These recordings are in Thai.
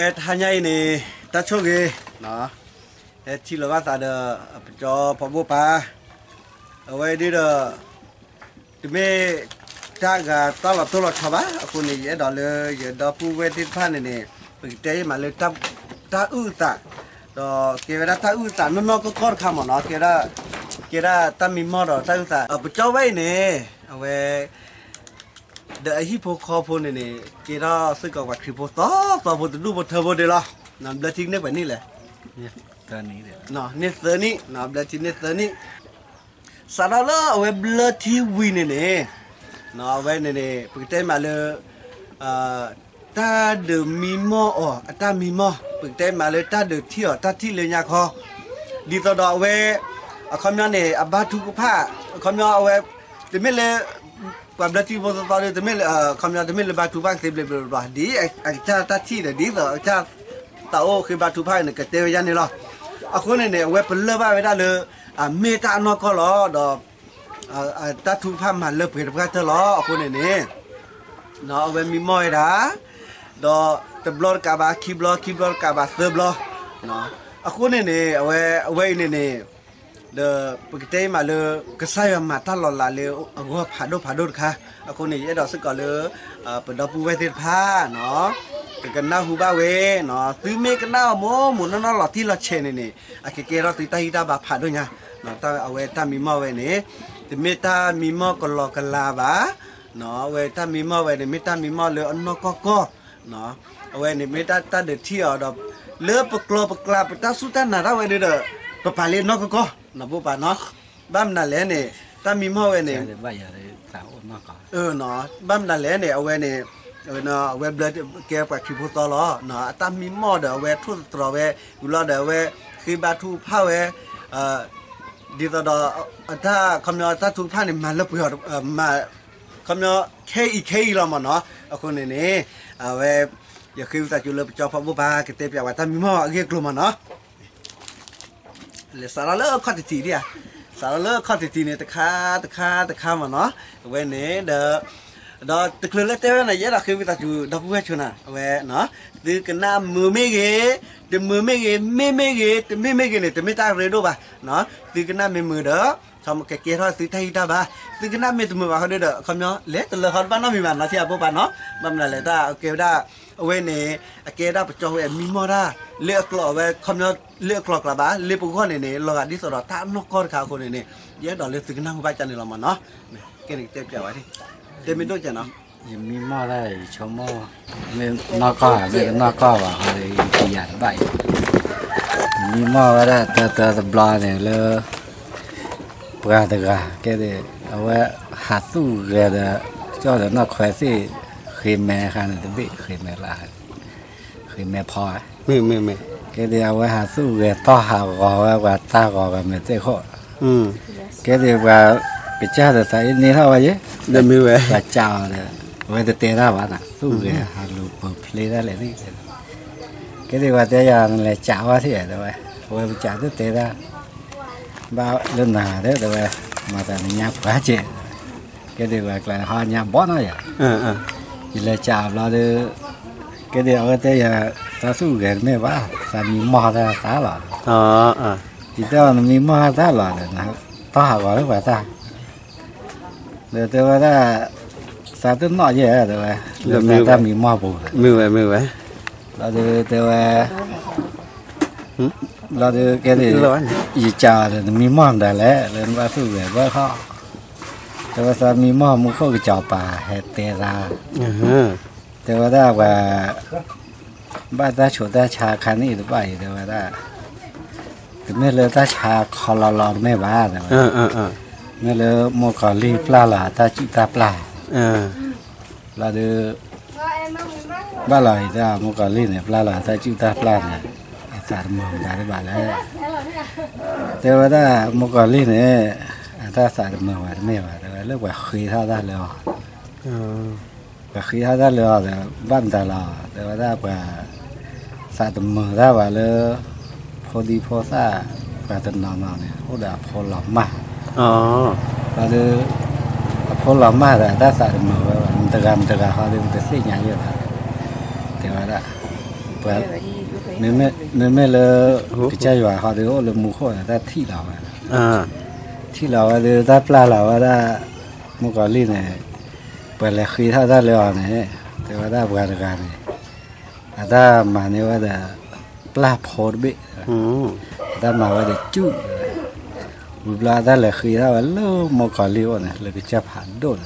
hanya ini tak coge, nah, cila bata ada jo pembuka, awal dia demi jaga tolak coba, aku ni ya dah ya dah puwe di pan ini, begitu malu tak uta, do kira tak uta, nono kor kamu no kira tak mimoro tak uta, coba ini awal dah hipo pun ini kira suka buat hipo tak buat dulu buat terbuat lah, nam belah ni apa ni lah, Tani dia. nah ni tani, nah belah ni tani, salah awal belah win ini, nah awal ini begitu malu tak ada mimo tak mimo, begitu malu tak ada tak lenya kau, di tu dah awal, kami ni abah tu kupa, kami awal demi le berarti bos tahu itu mel kami ada mel batu bang tebel berubah di acara tadi dah di tu acara tahu ke batu bang ni ketewa yang ni lah aku ni web pelbagai dah le meta anak kalau dah batu bang malu berkata lah aku ni na web mimoy dah teblor kaba kiblo kaba teblor na aku ni web ni the begitu malu kesaya mata lola le aku padu kah aku ni ada sekali pendapu wetir pa no kena huba we no tu me kena mo no lati la chen ni kira tu hita ba padunya no ta awe ta mimo we ni te meta mimo kalau kelaba no we ta mimo we ni meta mimo le anno koko no awe ni meta ta de tia da le pekla peta sultan na we de pepale no koko na bu pa no bam na le ni ta mi mo we ni Bayar tahu nak. no bam na le ni awe ni no we blood ke pa ki bu to lo no ta mi mo da we thu tro we lo da we ki ba thu pha we di to da ta kamyo ta thu pha ni ma lo pu ma kamyo ke lo ma no aku ni awe ya ki ta ju lo cho pa bu ba ke te pya wa ta mi mo ge klo ma no le salah le kau titi dia salah le kau titi ni tekah mana we ni dah terkeluar tewa na ya dah kita tu dah buat cuna we na tu kena memege tu memege ni tu minta redo bah na tu kena memega sama kekira tu tahi dah bah tu kena memega bah dia dah kamnya le terle kau mana memang nasi apa bah no mana le dah okay dah we ni kira pecah we mimo dah le kelak we kamnya le kelak lah bah le pukul ni lo gadi sorot tak nak kau kau ni ya dah le tu kena baca ni lama no kini kita jawab ni demi tu je no Mi mau lah, cuma mi nak wah hari tiada baik. Mi mau ada belah ni le berada ke de awak hatu ke de jadi nak kuasi khidmat kan tu bi khidmat lah khidmat pau. Me ke de awak hatu ke toh awak tak awak mesti kok. Ke de awak bicara saya ni lah aja. demi we Baca de. Vậy thì tiền ra bạn ạ, tu cái hàng lục bậc lên ra lại đi, cái gì mà thế giờ lại chảo quá thế rồi, vậy chảo tới tiền ra, bao lần nào đấy rồi, mà ta nháp quá chị, cái gì vậy là họ nháp bó nó vậy, thì lại chảo là được, cái điều cái thế giờ ta su cái mấy quá, ta mi mò ra tá lọ, thì tao mi mò tá lọ rồi, tao học gọi vậy ta, rồi tao ra sao tôi nói vậy rồi, người ta bị mò bù. me vậy. Là từ cái gì chờ rồi bị mò đã lẽ lên ba thứ về với họ. Từ sao bị mò muốn có cái chảo bà hay tê ra. Từ đó và ba ta chủ ta trà khăn này được vậy từ đó. Từ mấy lời ta trà khó lò mấy bà rồi. Mấy lời mua cỏ ly pla là ta chịu ta pla. Là được ba lời ta một cái ly này là ta chịu ta này ta mường ta đấy bà đấy thế đó một cái ly này ta xài mường và mẹ và lúc bà khí thao ra lừa bà khí thao ra lừa rồi ban ta lò thế đó bà xài mường ra và lừa phô đi phô xa và tình nào này phô đã phô lỏng mà và được phô lỏng mà là ta xài mường và người ta họ đều tự xây nhà như thế thì vậy đó แบบไม่เลยกิจวัตรเขาเดี๋ยวเรามุขเนี่ยได้ที่เราที่เราเดี๋ยวได้ปลาเราได้มุกอลีเนี่ยเปิดเลยคือถ้าได้เลยเนี่ยแต่ว่าได้บริการเนี่ยได้มาเนี่ยว่าได้ปลาโพดเบะได้มาว่าได้จุ่บุปลาได้เลยคือถ้าว่าเลิกมุกอลีเนี่ยเลยก็จะผ่านโดน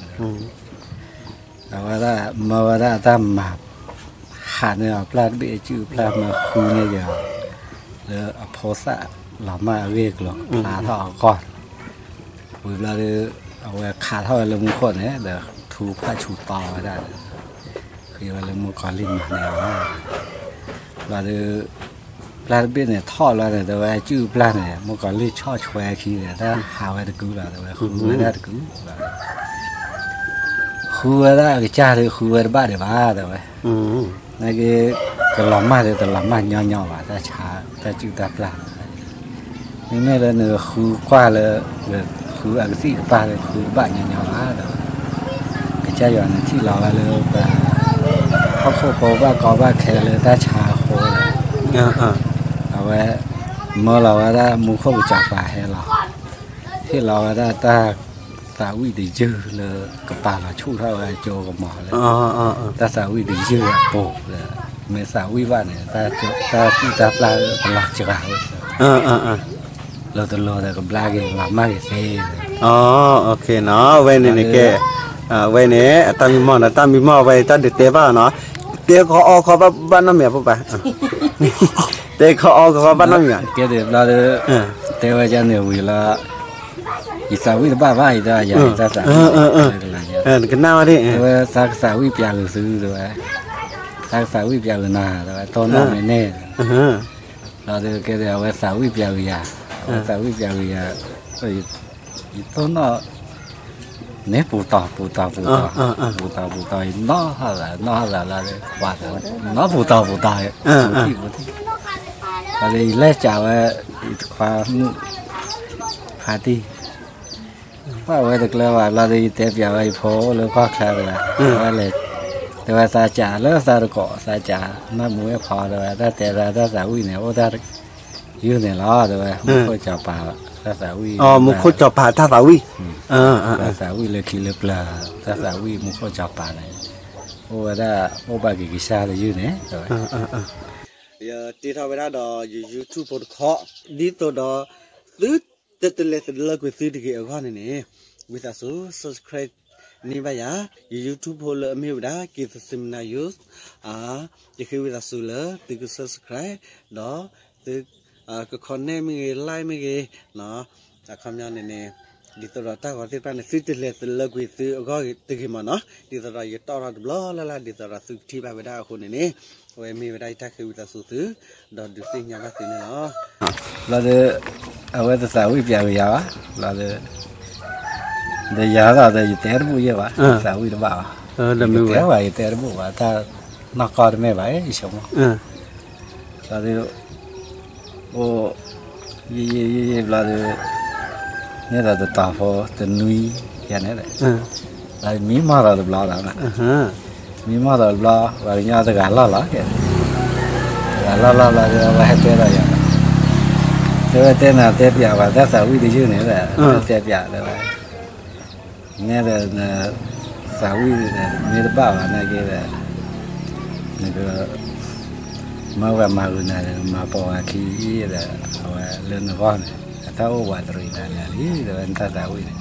แต่ว่าได้มาว่าได้มาหาเนี่ยปลาเบะจุ่ปลามาคูเนี่ยเดียวแล้วโพสะหล่อมาเรียกหรอกปลาทอดก่อนบุปลาเลยเอาไว้ขาเท่าเลยมุขเนี่ยเดี๋ยวทูผ้าชูต่อไว้ได้คือว่าเลยมุขอลิ้นมาแนวว่าเดี๋ยวปลาเบี้ยเนี่ยทอดแล้วเนี่ยแต่ว่าจื้อปลาเนี่ยมุขอลิ้นชอบช่วยขี้เนี่ยถ้าหาไว้ตะกู้แล้วแต่ว่าคือไม่ได้ตะกู้คือว่าได้ก็จ้าเลยคือว่าบ้าเดี๋ยวบ้าแต่ว่านั่นก็หล่อมากเลยแต่หล่อมากย่อๆว่าถ้าช้าถ้าจื้อตาปลาไม่เลยเนี่ยคือกว่าเลยคืออันที่ปลาเลยคือบ้านย่อๆว่าแต่ก็จะอยู่ในที่เราเลยแบบเขาโคบ้ากอบ้าแค่เลยได้ชาโคเลยเอาไว้เมื่อเราได้มุขบุจักป่าให้เราที่เราได้ตาวิดีจื้อเลยกับป่าเราชู่เท่าไอ้โจกับหมอเลยตาวิดีจื้อโปเลยเมื่อสาวิว่าเนี่ยตาที่ตาปลาหลักจะเอาเราตลอดแต่กับปลาเก่งมากเซ่โอเคเนาะไว้เนี่ยแกไว้เนี่ยตามีหม้อนะตามีหม้อไว้ตาเด็ดเตะบ้าเนาะเตะเขาเอาเขาบ้านน้ำเมียปุ๊บไปเตะเขาเอาเขาบ้านน้ำเมียเกี่ยวกับเราเตะไว้จะเหนื่อยละอีสาวิบ้าอีได้ยังอีสากันหน้ามาดิว่าสาวิเปียกซื้อด้วยสาวิเปียกนาแต่ว่าตอนนั้นไม่แน่เราเกี่ยวกับว่าสาวิเปียกยาสาวิเปียกยาอีตอนนั้นเนี่ยปูต่อน้อฮะละละเลยว่าแต่น้อปูต่อที่อะไรเล่จ่าว่าความพาที่ว่าไว้แต่แล้วว่าเราได้เตะยาไว้พอแล้วก็แค่เลยว่าเลยแต่ว่าซาจ่าแล้วซาตะกอซาจ่าน้ำมือพอเลยแต่เราสาวิเนี่ยโอ้ได้ยืนเนี่ยล้อแต่ว่าไม่ค่อยจับปลาถ้าสาวิมุขจับปลาถ้าสาวิถ้าสาวิเลยคิดเลยปลาถ้าสาวิมุขจับปลาเลยโอ้ได้โอ้บากิชาเลยยืนเนี่ยตีเท่าเวลาดอยูทูบพอดเคาะดีตัวดอซื้อเตะเลิกไปซื้อที่เกี่ยวข้องนี่วิธีสู้ subscribe นี่ไปยายูทูบพอเลยไม่ได้กิจสิมนายุสจะคือวิธีสู้เลยตีก็ subscribe ดอตีก็คอนเนไม่กี่ไลค์ไม่กี่เนาะแต่คำย้อนนี่ดีตัวเราตั้งก่อนที่ตั้งในซื้อเลิกไปซื้อก็ตีกี่มันเนาะดีตัวเราอยู่ต่อเราดูบล้อแล้วดีตัวเราซื้อที่ไปได้คนนี้ไว้มีเวลาถ้าคือวิธีสู้ซื้อดอดูสิยังไงสิเนาะเราจะเอาไว้จะสาวิเปียกยาวเราจะเดี๋ยวยาเราจะอยู่เตะบุยว่ะสาวิจะบ้าเดี๋ยวไม่ไหวเตะบุว่าถ้านอกก็ไม่ไหวอีกชั่วโมงเราจะโอ้ยี่เราจะเนี่ยเราจะต่อพอจะนุยอย่างนี้เลยเรามีมาเราจะบล้อแล้วนะมีมาเราบล้อว่าเนี่ยจะการล้อแค่เราจะไปเตะเราอย่างเตะน่ะเตะยาวว่าถ้าสาวิดีชื่อเนี่ยแหละเตะยาวเลยว่าเนี่ยเลยสาวิเนี่ยมีแต่บ้าว่าเนี่ยก็มาว่ามาอุณาเลยมาปอขี้เลยว่าเรื่องก้อนถ้าว่าตรีนั่นนี่เดี๋ยวถ้าสาวิเนี่ย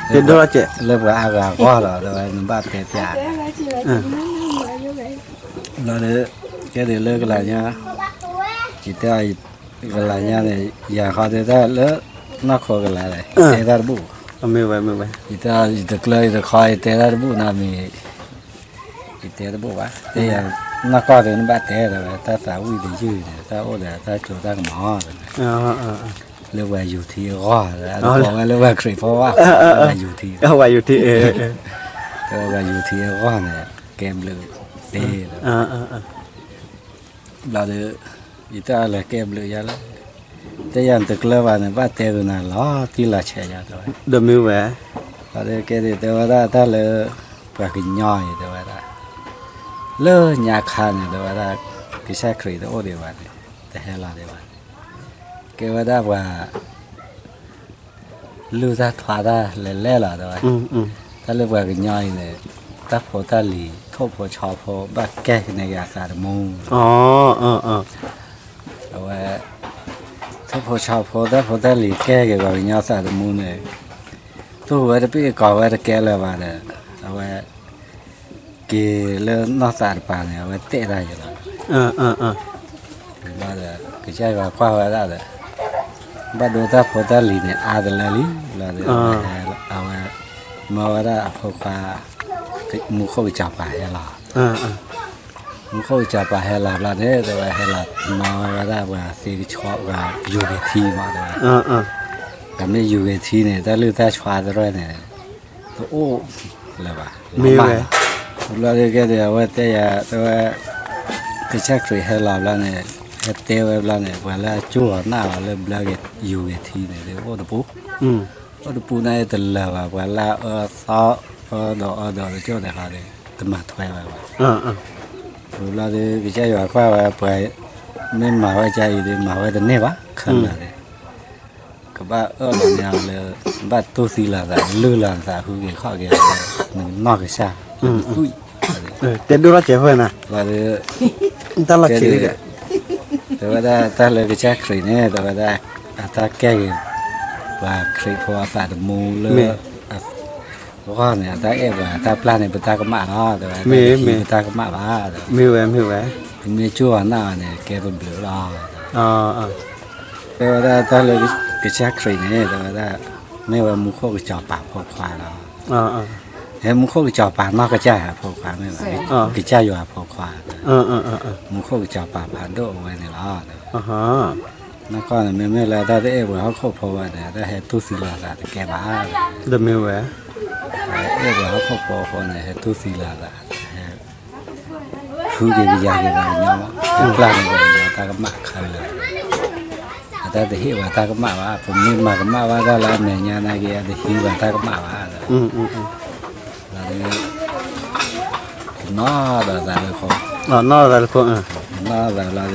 เด็ดด้วยเจ๊เริ่มว่าอากาศก็แล้วเดี๋ยวมันบ้าเตะยาวเราเลยก็เดี๋ยวเลิกอะไรเนี่ยจิตใจcái là nha này giờ họ thì ta lỡ nó khó cái là này thế ra buไม่ไหวthì ta được lời được khỏi thế ra bu nào mình thì thế ra bu quá thế nó có thì nó bắt thế rồi ta xả uy thì chứ ta ô là ta chỗ ta mỏ rồi lưu về dù thì gõ rồi còn lưu về khởi phố quá là dù thì về dù thì về dù thì gõ này kèm lưu thế là đượcอีตาเลยเก็บเลยยาละแต่ยันตึกเลวเนี่ยว่าเตะกันล้อที่ละเชียร์ตัวเดิมมือแหวะตอนนี้แกเดี๋ยวว่าถ้าเลยปากกินย่อยเดี๋ยวว่าเลื่อยาคันเดี๋ยวว่า cái xe khởi đó ô điều vậy để hay là điều vậy cái vấn đề là lưu ra thoa ra lẻ là rồi ta lưu vào cái nhoi này ta phô ta lì thô phô chó phô bắt cái này ra sao mông rồi thô phô chó phô ta lì cái vào cái nhoi sao mông này tôi vậy đó biết có vậy đó cái là vậy đó rồi cái lên nó sao bàn này vậy tệ ra vậy đó là cái trái vào qua vậy đó bắt đầu ta phô ta lì này được là mà vậy đó phô qua cái mua khâu chả phải là mua khâu chả phải là thế rồi hay là mà vậy đó và thì cho và dùng cái thi mà rồi cái này dùng cái thi này ta lưu ta xóa rồi này ô là vậy là cái điều vậy thì cái chắc rồi hay là này cái tiêu là này và là chúa nào là cái dùng cái thi này để ô đồ bù này từ là và là sao đó cho này là để tầm mặt thoải mái rồi là cái trái vào qua và phải nên mà vai trái thì mà vai từ nếp á khăn là đấy các bạn ở nhà là bạn tu sĩ là lư là hư cái khó cái mình nói cái sao tiền đô la chế hơn à và ta là chế cái rồi ta là cái trái khỉ này rồi ta cái và khỉ phô phá được mù lơ có này ta em và ta plan này ta có mạ đó rồi ta có mạ ba hiểu vậy mình chua nào này cái phần bự đó rồi ta là cái trái khỉ này rồi nếu mà muốn khô cái chảo bạc phô khoa đó nếu muốn khô cái chảo bạc nó cái trái phô khoa này là cái trái vừa phô khoa muốn khô cái chảo bạc phản độ vậy này đó nó còn là mình là ta để vừa khô phô vậy này ta hay tu sĩ là cái bá được hiểu vậy để vừa khô phô này hay tu sĩ là cứ cái gì vậy nhau plan này rồi ta có mặc khăn là ta để hiểu là ta có mặc vàผมนี่mà có mặc và ra là này nhà này kia để hiểu là ta có mặc và là nó là ra được không nó là không nó là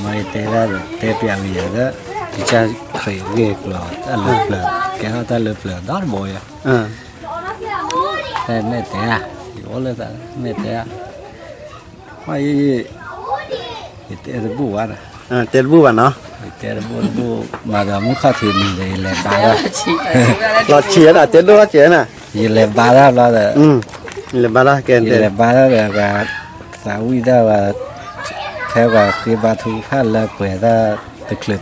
mấy té ra té bia bây giờ đó thì cha khởi ghê rồi ta lượp lượp cái ta lượp lượp đó bồi thế mẹ té à có lên ta mẹ té à hay té được bù à té bù à nó té được bù mà đó muốn khát thì mình để làm ba đó là chia là té đó chia nè gì làm ba đó là làm ba đó cái làm ba đó là sao uy đó và theo và khi ba thu phát là quẹt ra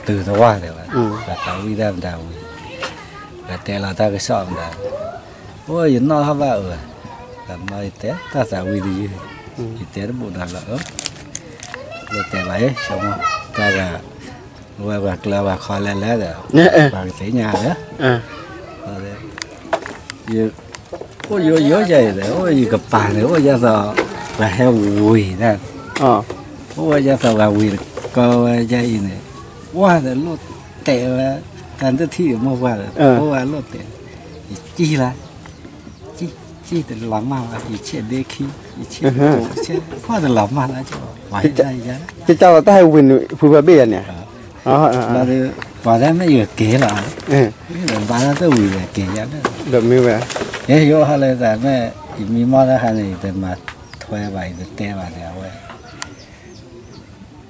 từ đó qua rồi là sao uy đó đào là té là ta cái sọm đó ôi nó hấp vào rồi làm mai té ta sao uy đi thì té nó bụng nào là rồi té lại xong không ta là khỏi lên lá rồi và cái nhà đó rồi ôi vậy đấy ôi gặp bà nữa ôi giờ và heo quỳ nè ôi giờ sao vào quỳ có dây này quá là lót tệ là thành tới thì mua qua rồi mua lót tệ chi là chi từ lắm mà thì chuyện đi khi chuyện quá là lắm mà cho phải đây chứ cháu ta hay quỳ phụ bà bia nè là vào đây mới vừa kế là bà nó tới quỳ là kế giá đó được như vậy thế vô hay là tại mẹ mi mò ra hay này từ mà thuê vậy từ té vào đéo vậy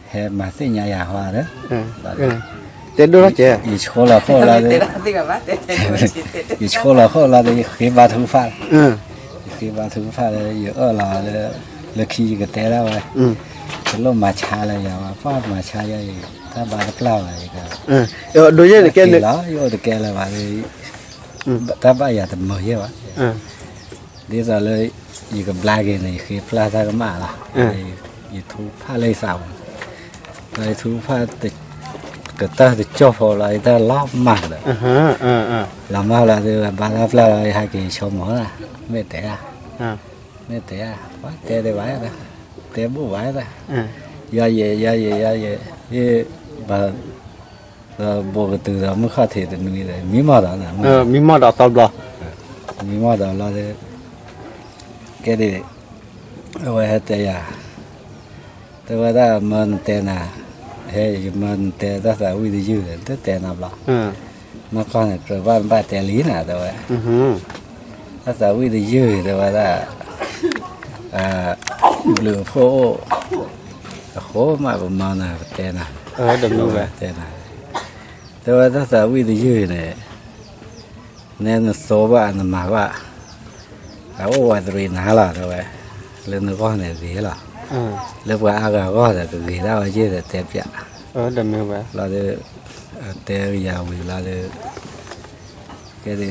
hè mà xây nhà hoa đó té đô la chế ý chỗ là khô là ý chỗ là khô là để khi ba thứ phát khi ba thứ phát là ở là khi cái té ra vậy cái lúc mà cha là giờ mà phát mà cha vậy ta ba cái lao này cả đối với cái đó vô được cái là vậy ta bây giờ tầm mười vậy bây giờ lấy gì cái pla cái này khi pla ta có mà là gì thu pha lấy sao lấy thu pha thì cái ta thì cho phô lại ta lót mặt rồi làm sao là từ ba la pla lại hai cái số mỏ là mẹ té quá té để vãi ra té bù vãi ra giờ về về bà bộ cái từ đó mới khó thể được nuôi đấy mí mò đó là mí mò đó tao lo mí mò đó là cái này rồi hết tay à แต่ว่าถ้ามันเตนะเฮ้ยมันเตะถ้าสาวิธียืดเตะนับละมาก่อนเนี่ยเพราะว่าบ้านเตะลีน่ะแต่ว่าถ้าสาวิธียืดแต่ว่าถ้าเหลือโฟโคมาประมาณน่ะเตะนะเดี๋ยวนู้นเตะนะแต่ว่าถ้าสาวิธียืดเนี่ยเนี่ยโซบ้านมาว่าเอาว่าตัวนี้น่าละแต่ว่าเรื่องนึกว่าเนี่ยดีละเรื่องว่าอากาศก็แต่ก็ดีแล้วว่ายืดแต่เตะเปียเดี๋ยวนู้นเราจะเตะยาวเราจะก็จะ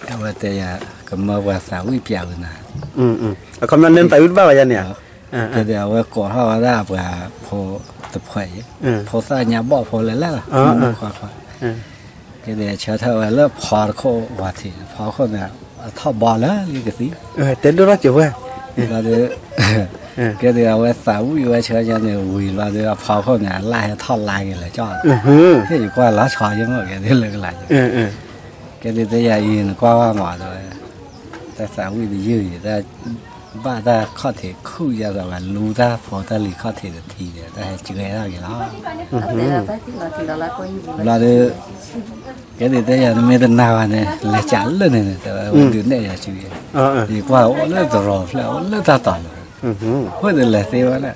เอาเตะยาก็มาว่าสาวิเปียกันนะคำนั้นเน้นไปวิทย์บ้าวันเนี่ยก็เดี๋ยวว่าก่อนเขาได้ว่าพอตะไคร้พอสายยาบอกพอเลยแล้วค่อยก็เดี๋ยวเชื่อเท่าว่าเลิกพอเขาว่าทีพอเขาเนี่ยทอบบอลแล้วนี่ก็สิเต้นด้วยจี๋วเราจะก็เดี๋ยวว่าสาวิว่าเชื่อยันเนี่ยวิเราจะพอเขาเนี่ยไล่ทอดไล่กันเลยจ้าที่อยู่กว่าล้อชอยังไงก็ได้เลยอะไรก็เดี๋ยวจะยินกว่าหมอเลยแต่สาวิจะยืดแต่บ้าแต่ข้อเท็จคู่ยาสว่ารู้ได้พอแต่หลีข้อเท็จทีเดียวแต่เจอได้กี่ล้อเราจะก็เดี๋ยวจะยังไม่ได้นาวันเนี่ยเลยจัดเลยเนี่ยแต่ว่าวันเดือนเนี่ยจะช่วยดีกว่าเลิกตลอดแล้วเลิกตลอดเพราะเดี๋ยวเลยเสียวันละ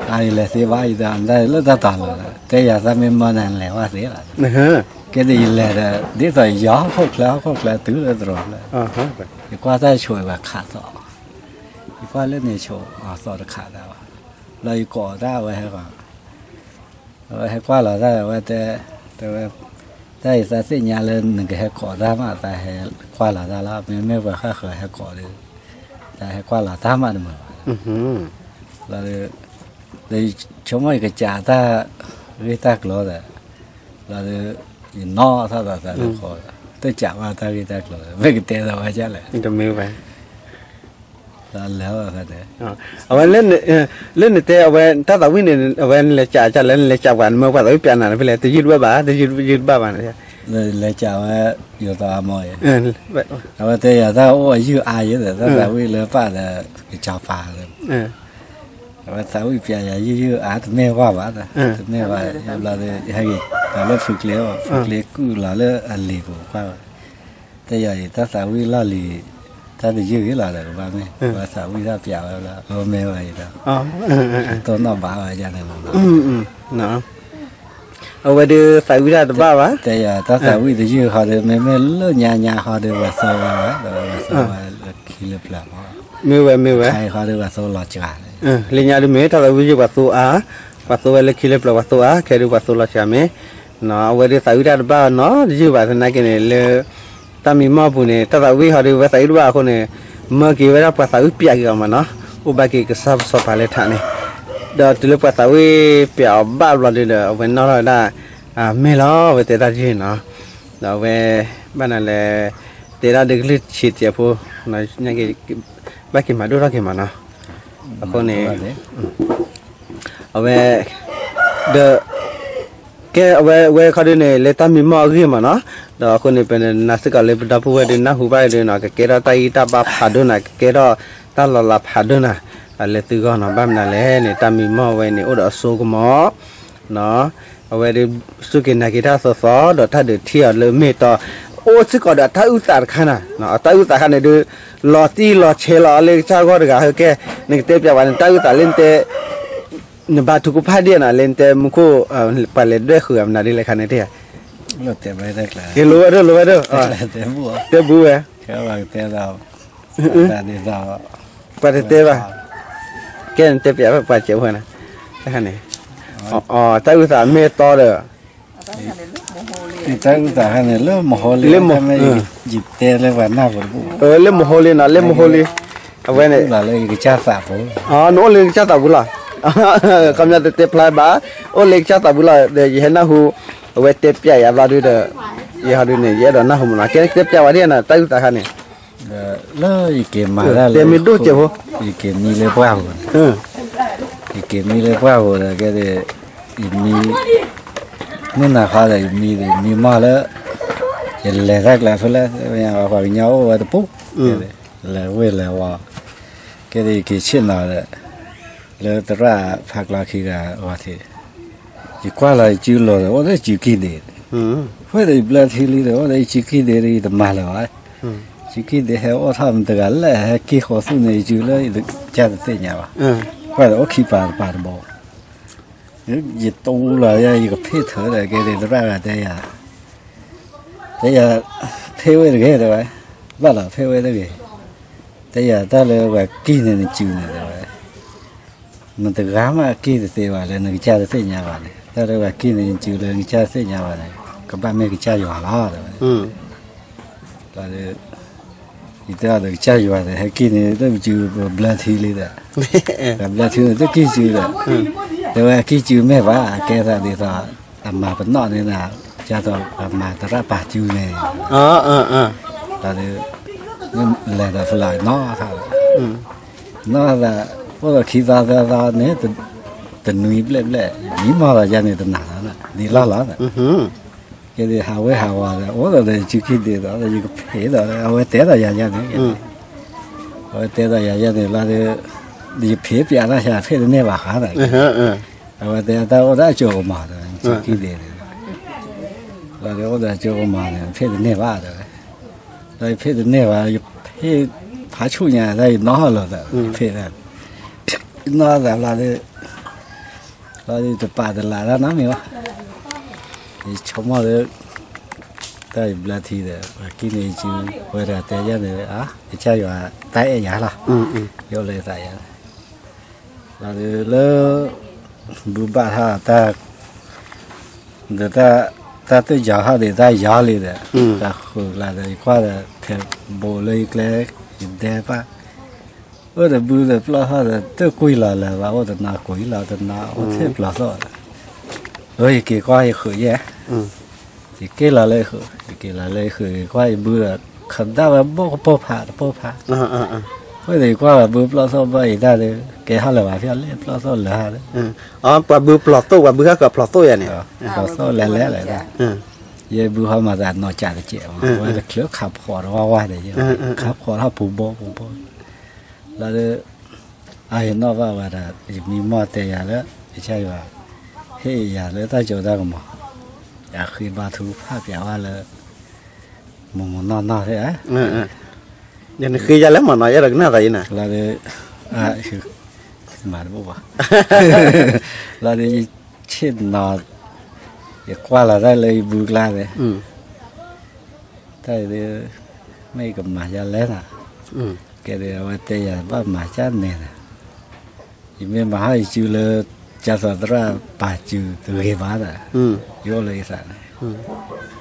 ไอ้เลยเสียว่าอีกอันได้เลิกตลอดแต่อยากจะไม่มานั่นแหละว่าเสียละcái gì là để rồi gió khóc là tứ là rồi là thì qua tay chuối và khát sọ thì qua lên này chỗ sọ được khát đâu lấy cỏ ra vậy hay qua là ra vậyแต่ได้ซะสิญาเลยนึงก็ให้ขอได้มาแต่ให้กว่าละละไม่ว่าค่าเคยให้ขอเลยแต่ให้กว่าละตามมาเด้อแล้วเลยชมว่าก็จ่าถ้าวิตากรอแต่แล้วนอถ้าแต่ขอตัวจ่าว่าถ้าวิตากรอไม่ก็เตะเราไว้จ้ะเลยจะมีไปแล้วก็ได้เอาไว้เล่นเตะเอาไว้ถ้าวินเอาไว้เลยจ่าจะเล่นเลยจ่าวันเมื่อว่าเราเปลี่ยนอะไรไปเลยจะยืดบ้าจะยืดบ้าบ้านเลยจ่าว่าอยู่ต่อมอยเอาไว้แต่อย่าถ้าโอ้ยืดอายเยอะแต่วิเลยป้าแต่จ่าฟ้าเลยเอาไว้ถ้าวิเปลี่ยนอย่ายืดอาแม่ว่าแต่แม่ว่าเราเลยให้เราฝึกเลี้ยกู้เราเลยอันลีบุกว่าแต่อย่าถ้าวิล่าลีถ้าจะยืดเราเลยว่าไงว่าสาวิถ้าเปลี่ยนแล้วแม่ว่าอีกแล้วตัวน้องบ้าว่าจะไหนมั้งเนาะเอาไว้ดูสาวิได้ตัวบ้าวะแต่อย่าถ้าสาวิจะยืดเขาเดี๋ยวไม่เลื่อนยาเขาเดี๋ยวว่าโซ่ว่าแต่ว่าโซ่ว่าขี้เล็บหลับไม่ไหวใครเขาเดี๋ยวว่าโซ่หลอดจ่าเลี้ยงยาดูไหมถ้าเราวิจว่าโซ่ว่าโซ่เลยขี้เล็บหลับว่าโซ่แค่ดูว่าโซ่หลอดจ่าไหมเนาะเอาไว้ดูสาวิได้ตัวบ้าเนาะยืดว่าสนักกันเลยตามีมาบุญเนี่ยถ้าวิเขาดูว่าสาวิว่าคนเนี่ยเมื่อกี้เวลาภาษาวิเปียกันมาเนาะอุบากิก็สอบอะไรท่านนี่เดี๋ยวจะเลือกภาษาวิเปียบ้าบลอดเลยเอาไว้นอกเราได้ไม่ล้อไว้แต่ได้ยินเนาะเดี๋ยวไว้บ้านนั่นแหละแต่ได้ดึกลิชิดเจ้าผู้นะยังไงบ้ากินมาดูรักกินมาเนาะคนนี้เอาไว้เดี๋ยวแกเอาไว้เขาดูเนี่ยเลต้ามีหม้อขึ้นมาเนาะเดี๋ยวคนนี้เป็นนักศึกษาเลยดับผู้ไว้ดูนักหูใบดูเนาะแกเราตายตาบ้าผาดูนะแกเราตาหล่อผาดูนะอะไรตัวก็เนาะบ้านนั่นแหละเนี่ยตามีหม้อไว้เนี่ยโอ้เดี๋ยวสู้กับหม้อเนาะเอาไว้ดูสุกินนักกีฬาสอเดี๋ยวถ้าเดี๋ยวเที่ยวเลยไม่ต่อโอ้สึกก็เดี๋ยวถ้าอุตส่าห์ขนาดเนาะถ้าอุตส่าห์ขนาดดูหล่อตีหล่อเชลอะไรจ้าก็เดี๋ยวเขาแกนี่เตะไปวันถ้าอุตส่าห์เล่นเตะเนี่ยบาทุกภาคเดียนะเล่นแต่มุขไปเล่นด้วยคืออำนาจดีเลยขนาดที่เราเตะไม่ได้เลยเรู้เด้อเตะบัวแค่ว่าเตะเราแต่เดี๋ยวเราไปเตะป่ะแกนเตะเปียไปเจียวหัวนะแค่นี้อ๋อถ้าอุตส่าห์เมตต่อเลยถ้าอุตส่าห์เนี่ยเริ่มโมโหเลยไม่หยิบเตะเลยว่าหน้าฝนบุเริ่มโมโหเลยนะเริ่มโมโหเลยเอาไว้เนี่ยเราเลยก็จ้าสาบุอ๋อโน้เลยจ้าสาบุล่ะคำนั้นเตะพลายบ้าโอ้เล็กจ้าตาบุลาเดี๋ยวเห็นนะฮูเวทเตะปียาบลาดูเด้อยี่ห้อดูเนี่ยยี่ห้อนะฮูมันนะแค่เตะปียาวันนี้นะตั้งแต่ขันนี่เลยเกมมาแล้วเตะมีดูเจ้าอีเกมมีเลยเปล่าอีเกมมีเลยเปล่าเลยแค่เดี๋ยวมีนี่นะเขาเลยมีมาแล้วเห็นเลยแรกแล้วเพื่อนอย่างว่าเหนียวว่าปุ๊บเลยเว้ยเลยว่าแค่เดี๋ยวกี่ชิ้นอะไร了这啦拍拉去个我天，一挂了就落了，我这就给的，或者不来天里的，我这就给的的买了啊，就给的还我他们这个来还给好处呢，就了一个家的这样吧，或者我去把的包，一多了要一个配头的给的这个这样，这样配位的给的吧，完了配位的给。แต่อย่าแต่เลยว่ากินเนี่ยจูเนี่ยเลยมันตะกามากินเสียว่าเลยนึกจ้าเสียญาว่าเลยแต่เลยว่ากินเนี่ยจูเลยนึกจ้าเสียญาว่าเลยก็บ้านไม่ก็จ้าอยู่หรอแล้วเลยอีแต่นึกจ้าอยู่ว่าเลยให้กินเนี่ยต้องจูบลัดทีเลยแต่บลัดทีเนี่ยต้องกินจูเลยแต่ว่ากินจูไม่ว่าแกซะดีซะทำมาเป็นนอกเนี่ยนะจ้าต้องทำมาตระป่าจูเนี่ยแล้วเลย来的是来拿他的，拿的我说去啥呢？都女不来，你妈了家里都拿了，你拉的，给的还会还话的，我说的就给的，那一个赔的，我带到家的，我带到家的，那的你赔别那些赔的那把哈的，我带到我在教我妈的，就给的，那的我在教我妈的，赔的那把的。来配的那玩意配爬树呢，来拿了的配的，拿的就把的来了，那没有，你什么的，在不拉提的，我今年就为了大家的啊，一家有带一家了，有来带呀，那就了，不把他带，那他。他对家下的在家里的，他后来的一块的，他包了一个一袋吧，我的不的不老好的都贵了了吧，我的拿贵了的拿，我才不老少的，我也给挂一盒耶，也给了来盒，一块一不的，看到了不怕，我的一块不老少不一袋的，给他了吧，不要来不老少了的。ปลาบูปลอตโต้ว่าบูก็ปลอตโต้อย่างนี้ปลอตโต้แล้วเลยนะเย่บูเขามาจากนอจ่าเจ๋อว่าจะเคลือบขับขอดว่าได้เยอะขับขอดเขาปูโบแล้วไอ้นอกว่าได้มีหม้อเตยแล้วใช่ว่าเฮียแล้วถ้าจะได้ก็มาอยากขึ้นมาทุภาพอย่างว่าเลยมุมนอนใช่ไหมอย่างนี้คือจะแล้วมันน้อยอะไรน่าอะไรน่ะแล้วคือมาดูว่าเราได้เช่นนอนอย่ากว่าเราได้เลยบุกลาเลยแต่เดี๋ยวไม่กับหมาจะเล่นอ่ะแกเดี๋ยวว่าแต่อย่าว่าหมาจะเนี่ยนะยิ่งไม่มาให้จูเลยจะสอนตระป่าจูตัวเหี้ยบ้าอ่ะโยเลยสัน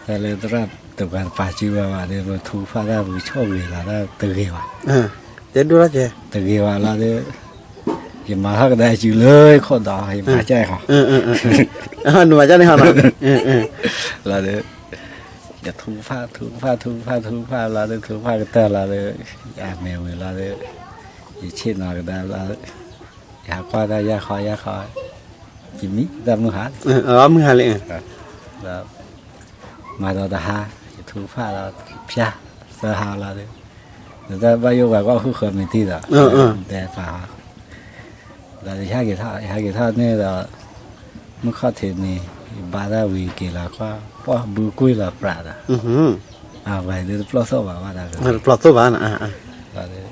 แต่เลยตระตัวการป่าจูว่าเดี๋ยวทูฟ้าได้บุชอบเลยละได้ตัวเหี้ยบ้าเดี๋ยวดูแล้วเจ้ตัวเหี้ยบ้าเราเดี๋ยวยังมาเขาก็ได้จูเลยคนต่อให้มาใจเขาหนูมาใจนี่เขาเนาะเราเดี๋ยวอย่าทูฟ้าเราเดี๋ยวทูฟ้าก็แต่เราเดี๋ยวอยากแมวเราเดี๋ยวยิ่งเช่นเราก็ได้เราอยากว่าได้อยากคอยจิมิได้มือหามือหาเลยแล้วมาเราจะหาทูฟ้าเราพิจารณาหาเราเดี๋ยวแต่ว่าอยู่แบบก็คือคนมีที่ละแต่ฝ่าเราจะหากี่ท่าเนี่ยเราเมื่อเข้าถึงนี่บาดาวีกี่ละก็พอบุกุยละปราดไว้เดี๋ยวปลอดโซ่ว่าได้ปลอดโซ่ว่านะเราเดี๋ยว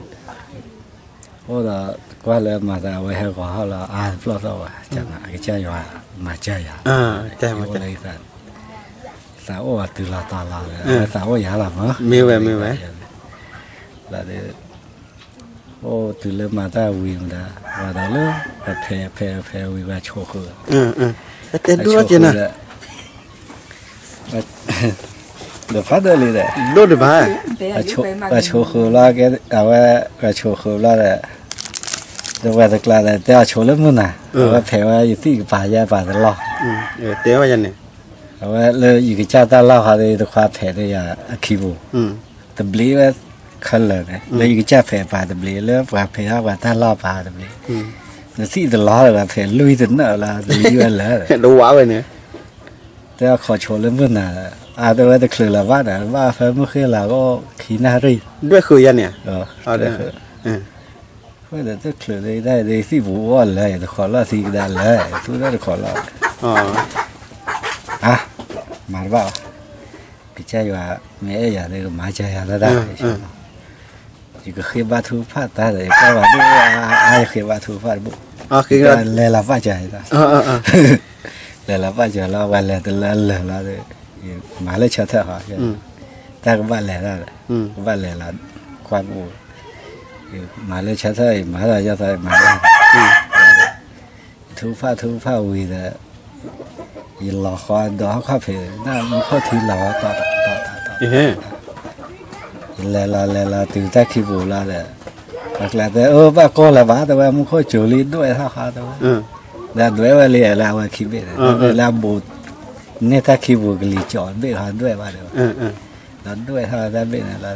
โอ้เราก็เลยมาแต่ไว้ให้ก่อนเขาเราปลอดโซ่ว่าจังนะไอ้เจ้าอยู่มาเจ้าอย่าเจ้าเลยสาวว่าตื่นละตาละเลยสาวอย่าละมั้งมีไว้เราเดี๋ยวโอ้ตื่นเลยมาแต่วิ่งได้ว่าได้เลยแพ้วิ่งไปโชว์คือเต้นด้วยจีน่ะเดี๋ยวฟัดเลยเลยดูดิบ้าโชว์คือละแกเอาไว้โชว์คือละเลยเดี๋ยวว่าจะกลายแต่โชว์เล่มนู้นน่ะเอาไว้แพ้ว่าอยู่ที่ป่าหญ้าป่าตลอดเดี๋ยวว่าอย่างนี้เอาไว้เลยอยู่กับเจ้าตาเล่าเขาเลยตัวความแพ้ได้ยาคิบูแต่บลีว่าคันเลยเลยอยู่กับเจ้าแพ้ป่าแต่บลีแล้วว่าแพ้ว่าตาเล่าป่าแต่บลีแต่ที่ตลอดเลยว่าแพ้ลุยจนเนอะละลุยวันเลยดูว้าวเลยเนี่ยแต่ขอโชว์เล่มนู้นน่ะแต่ว่าจะคลือละว่าน่ะว่าแฟนเมื่อคืนเราก็ขี้หน้ารีด้วยคือยันเนี่ยเอาได้คือ或者这可能在这西部我来的ขอละสิได้เลยทุได้ขอละ อ๋อ อ่ะมาบ่พี่ใจว่าแม่อย่าได้มาใจอย่าได้อยู่ก็เคยบาทุพาตาเลยก็ว่าด้วยไอ้เคยบาทุพาบุ อ๋อคือก็ เลยละป้าใจละ อ๋อเลยละป้าใจละวันเลยแต่ละละเลยมาเลยชัดเถอะฮะแต่ก็บ้านเลยละบ้านเลยละความอูมาเลยชัดเถอะมาเลยจะใส่มาเลยทุพาวีเลยอีหลอกคอดอกข้าเพลน่ามันข้อทีหลอกต่อเลยตื่นแต่ขี้บูละเลยแต่บ้าก็ละบ้าแต่ว่ามันข้อจูรีด้วยท่าขาแต่ว่าแล้วด้วยว่าเลยแล้วว่าขี้เบ็ดแล้วบูเนี่ยถ้าขี้บูก็ลีจอดเบ็ดหาด้วยว่าเดี๋ยวแล้วด้วยท่าได้เบ็ดอะไร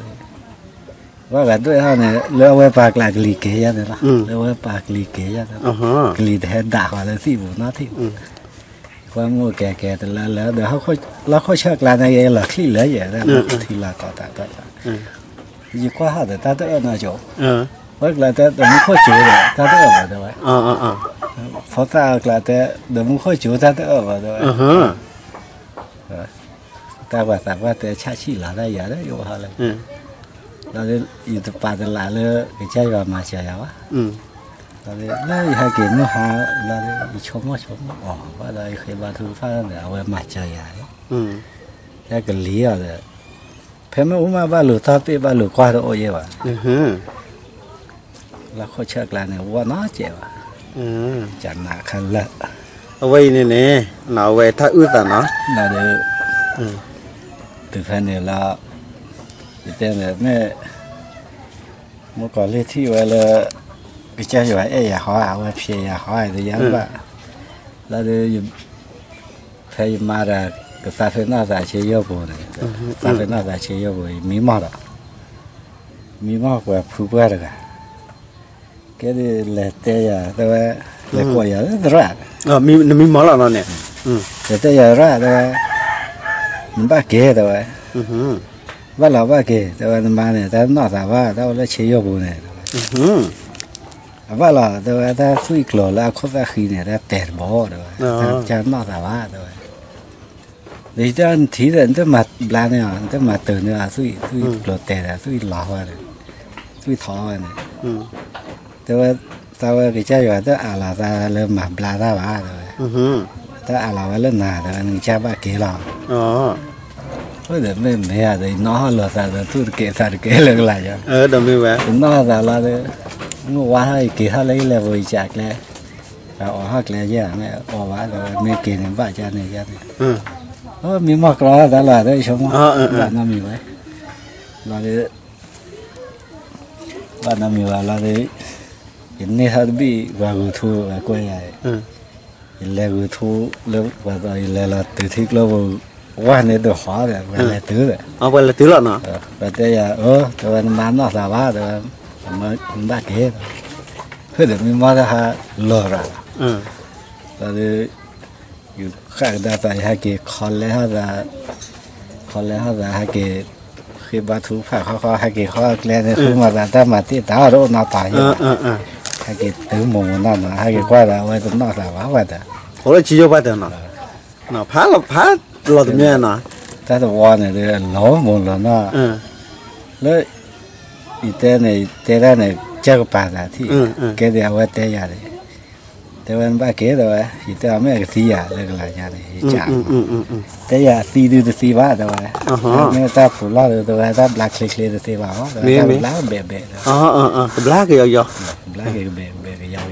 ว่ากันด้วยท่าเนี่ยเลือกไว้ปากหลักลีเกียร์เนี่ยละเลือกไว้ปากลีเกียร์เนี่ยลีแทนด่าว่าเลยสิบูน่าที่ความงูแก่แต่แล้วเดี๋ยวเขาเชือกลานอะไรหลักที่เหลืออย่างนั้นทีละต่อยี่กว่าหาแต่ตาเตอร์น่าจะว่าแต่เดี๋ยวมึงค่อยจูเลยตาเตอร์มาเดี๋ยวไว้เพราะตากลาแต่เดี๋ยวมึงค่อยจูตาเตอร์มาเดี๋ยวไว้ตาว่าแต่ชาชีหลาได้ยาได้อยู่ฮะเลยเราจะอยู่ตป่าตลาดเลยก็ใช้ว่ามาเชียร์วะเราเลยแล้วให้เกินนู้หาเราเลยชมอ๋อว่าเราเคยบาทูฟ้าเนี่ยเอาไว้มาเชียร์แล้วก็เลี้ยเลยเพิ่มมาว่าบ้านหลุดท่าเป๊ะบ้านหลุดกว่าตัวโอ้ยว่ะแล้วเขาเชือกลานเนี่ยว่าน้าเจ๋วจันหนักขันละเอาไว้เนี่ยหนาวไว้ถ้าอึดอ่ะเนาะเราเดี๋ยวตื่นเต้นเนี่ยเราแต่เนี่ยแม่เมื่อก่อนเรียกที่ไว้เลยก็จะอยู่ว่าอย่าหาว่าเพียอย่าหาแต่ยังว่าเราเดี๋ยวพยมาได้ก็ซาเฟน่าจะเชียร์บุญซาเฟน่าจะเชียร์บุญมีมากกว่าผู้ป่วยเลยก็ได้เลี้ยเตยแต่ว่าเลี้ยกว่าอย่างนั้นรัดมีหมอแล้วเนี่ยเตยรัดแต่ว่ามันบ้าเก๋แต่ว่าว่าเราบ้าเก๋แต่ว่ามาเนี่ยแต่นอกจากว่าเราเลี้ยเชียร์บุญเนี่ยว่าเราแต่ว่าถ้าคุยกลัวแล้วเขาจะขี้เนี่ยแต่แต่บ่แต่ว่าจะนอกจากว่าแต่ว่านี่จะทีเดินจะมาบลาเนี่ยจะมาตื่นเนี่ยสุยกลัวแต่สุยหล่อเนี่ยสุยท้อเนี่ยแต่ว่าแต่ว่าก็จะอยู่แต่อะไรแต่เริ่มมาบลาได้บ้างเลยแต่อะไรว่าเล่นหนาแต่ว่านึงจะบ้าเกล้าเพราะเดี๋ยวไม่อะไรน้อหล่อแต่สุดเกเลยอะไรอย่างเดี๋ยวไม่แวะน้อแต่ละเลยงูว่าให้เกล้าเลยเลยบริจาคเลยเอาหักเลยเยอะเนี่ยเอาว่าแต่ไม่เกล้าบ้าจานเนี่ยมีมากกว่าแต่ละได้ชมว่าน้ำมีไว้เราเลยว่าน้ำมีว่าเราเลยเห็นนี่ฮัตบีว่ากูทูว่ากูใหญ่เห็นแล้วกูทูแล้วว่าตอนแล้วเราตื่นที่เราว่าเนี่ยตัวหัวเลยว่าเลยตื่นเลยเอาไปเลยตื่นแล้วเนาะแต่แต่ยาแต่ว่ามันน่าสบายแต่ว่ามันบ้าเก๋เพื่อเดี๋ยวมีมาได้ฮะหล่อละเราเลยอยู่ข้างด้านซ้ายให้เกคอนเลยฮะจะให้เกคือบาทูผ่าเขาให้เกเขาแกล้งเนี่ยคือมาแต่มาที่ตาโรน่าตายให้เกตื้อหมูนั่นนะให้เกกว่าแล้วไว้ตรงนอกสาวไว้แต่เขาเลยชี้ยกไปแต่เนาะพาเราตรงนี้เนาะแต่ตัววันเนี่ยเดี๋ยวล้อหมุนแล้วเนาะแล้วอีเต้เนี่ยเจ้าป่าแต่ที่แกเดี๋ยวไว้เตะยาเลยแต่วันบ้าเก๋แต่ว่าอีเต้ไม่ก็สียาเลยก็หลายอย่างเลยจ้าแต่ยาสีดูแต่สีบ้าแต่ว่าไม่ตาผู้ล่าแต่ว่าตาบลักเล็กๆแต่สีบ้าแต่ว่าบลักเบะบลักเยอะบลักเบะก็ยาว